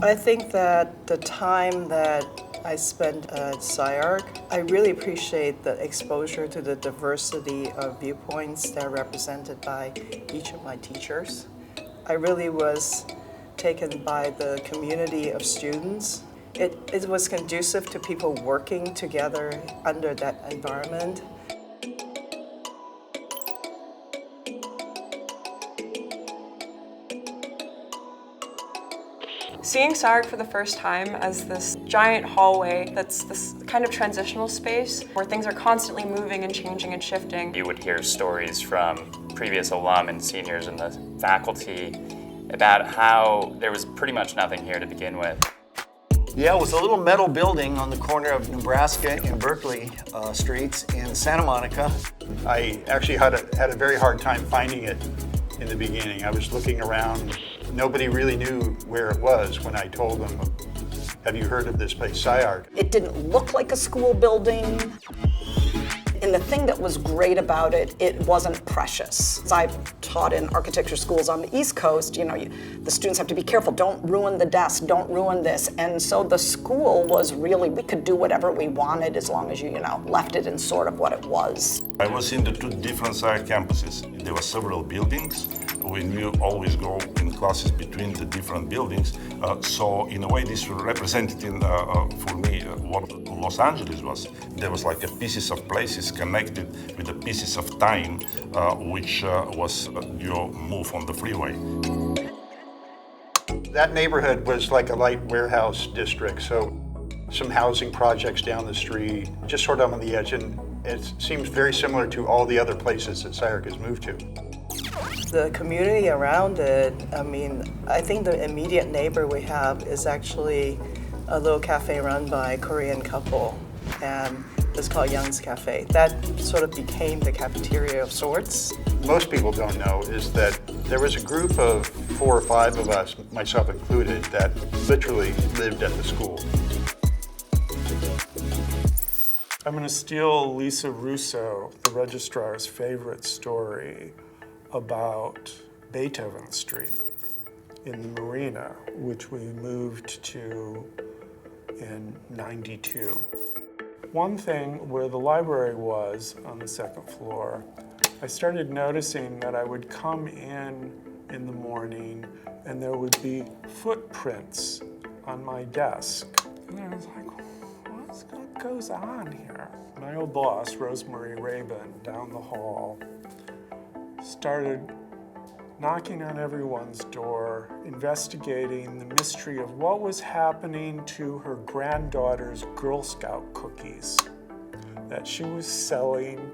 I think that the time that I spent at SCI-Arc, I really appreciate the exposure to the diversity of viewpoints that are represented by each of my teachers. I really was taken by the community of students. It was conducive to people working together under that environment. Seeing SCI-Arc for the first time as this giant hallway that's this kind of transitional space where things are constantly moving and changing and shifting. You would hear stories from previous alum and seniors in the faculty about how there was pretty much nothing here to begin with. Yeah, it was a little metal building on the corner of Nebraska and Berkeley streets in Santa Monica. I actually had a very hard time finding it in the beginning. I was looking around. Nobody really knew where it was when I told them, have you heard of this place, SCI-Arc? It didn't look like a school building. And the thing that was great about it, it wasn't precious. I've taught in architecture schools on the East Coast, the students have to be careful, don't ruin the desk, don't ruin this. And so the school was really, we could do whatever we wanted as long as you left it in sort of what it was. I was in the two different SCI campuses. There were several buildings. We always go in classes between the different buildings. So in a way, this represented for me what Los Angeles was. There was like a pieces of places connected with the pieces of time, which was your move on the freeway. That neighborhood was like a light warehouse district, so some housing projects down the street, just sort of on the edge, and it seems very similar to all the other places that SCI-Arc has moved to. The community around it, I think the immediate neighbor we have is actually a little cafe run by a Korean couple, and it's called Young's Cafe. That sort of became the cafeteria of sorts. Most people don't know is that there was a group of 4 or 5 of us, myself included, that literally lived at the school. I'm going to steal Lisa Russo, the registrar's favorite story about Beethoven Street in the Marina, which we moved to in '92. One thing where the library was on the second floor, I started noticing that I would come in the morning and there would be footprints on my desk. And I was like, what goes on here? My old boss, Rosemary Rabin, down the hall, started knocking on everyone's door, investigating the mystery of what was happening to her granddaughter's Girl Scout cookies that she was selling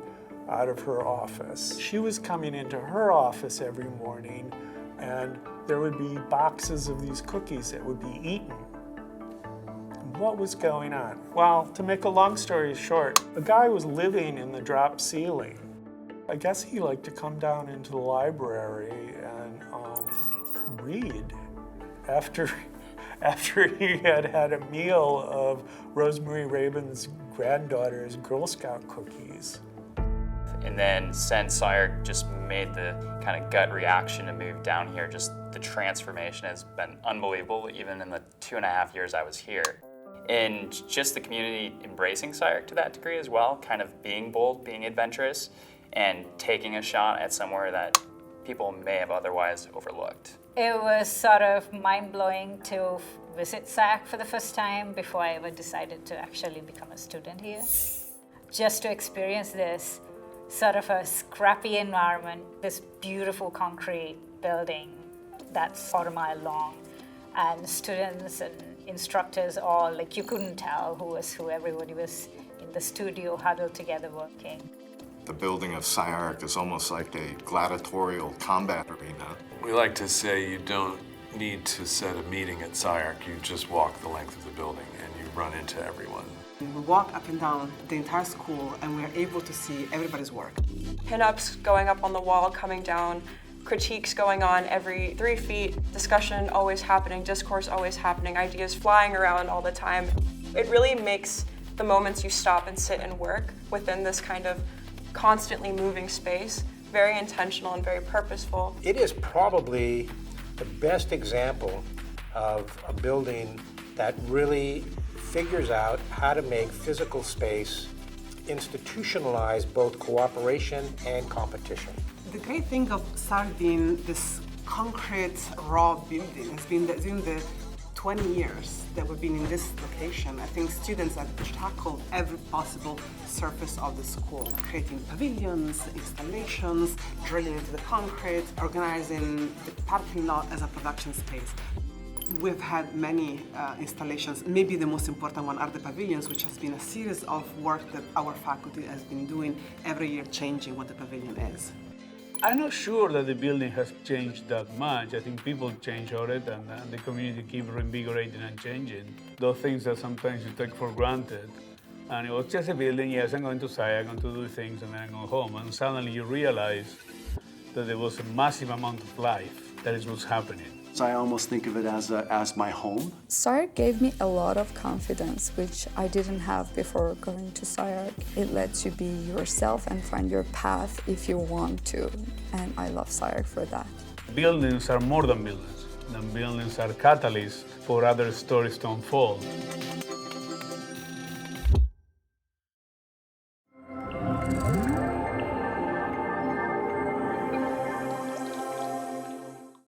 out of her office. She was coming into her office every morning and there would be boxes of these cookies that would be eaten. What was going on? Well, to make a long story short, a guy was living in the drop ceiling. I guess he liked to come down into the library and read after he had had a meal of Rosemary Rabin's granddaughter's Girl Scout cookies. And then since SCI-Arc just made the kind of gut reaction to move down here, just the transformation has been unbelievable, even in the 2.5 years I was here. And just the community embracing SCI-Arc to that degree as well, kind of being bold, being adventurous, and taking a shot at somewhere that people may have otherwise overlooked. It was sort of mind-blowing to visit SCI-Arc for the first time before I ever decided to actually become a student here. Just to experience this sort of a scrappy environment, this beautiful concrete building that's 1/4 mile long, and students and instructors all, you couldn't tell who was who. Everybody was in the studio huddled together working. The building of SCI-Arc is almost like a gladiatorial combat arena. We like to say you don't need to set a meeting at SCI-Arc, you just walk the length of the building and you run into everyone. We walk up and down the entire school and we're able to see everybody's work. Pin-ups going up on the wall, coming down, critiques going on every 3 feet, discussion always happening, discourse always happening, ideas flying around all the time. It really makes the moments you stop and sit and work within this kind of constantly moving space very intentional and very purposeful. It is probably the best example of a building that really figures out how to make physical space institutionalize both cooperation and competition. The great thing of SCI-Arc being this concrete, raw building has been that during the 20 years that we've been in this location, I think students have tackled every possible surface of the school, creating pavilions, installations, drilling into the concrete, organizing the parking lot as a production space. We've had many installations. Maybe the most important one are the pavilions, which has been a series of work that our faculty has been doing every year, changing what the pavilion is. I'm not sure that the building has changed that much. I think people change on it, and the community keep reinvigorating and changing. Those things that sometimes you take for granted. And it was just a building, yes, I'm going to SCI-Arc, I'm going to do things, and then I go home. And suddenly you realize that there was a massive amount of life that is what's happening. So I almost think of it as my home. SCI-Arc gave me a lot of confidence, which I didn't have before going to SCI-Arc. It lets you be yourself and find your path if you want to, and I love SCI-Arc for that. Buildings are more than buildings. Buildings are catalysts for other stories to unfold.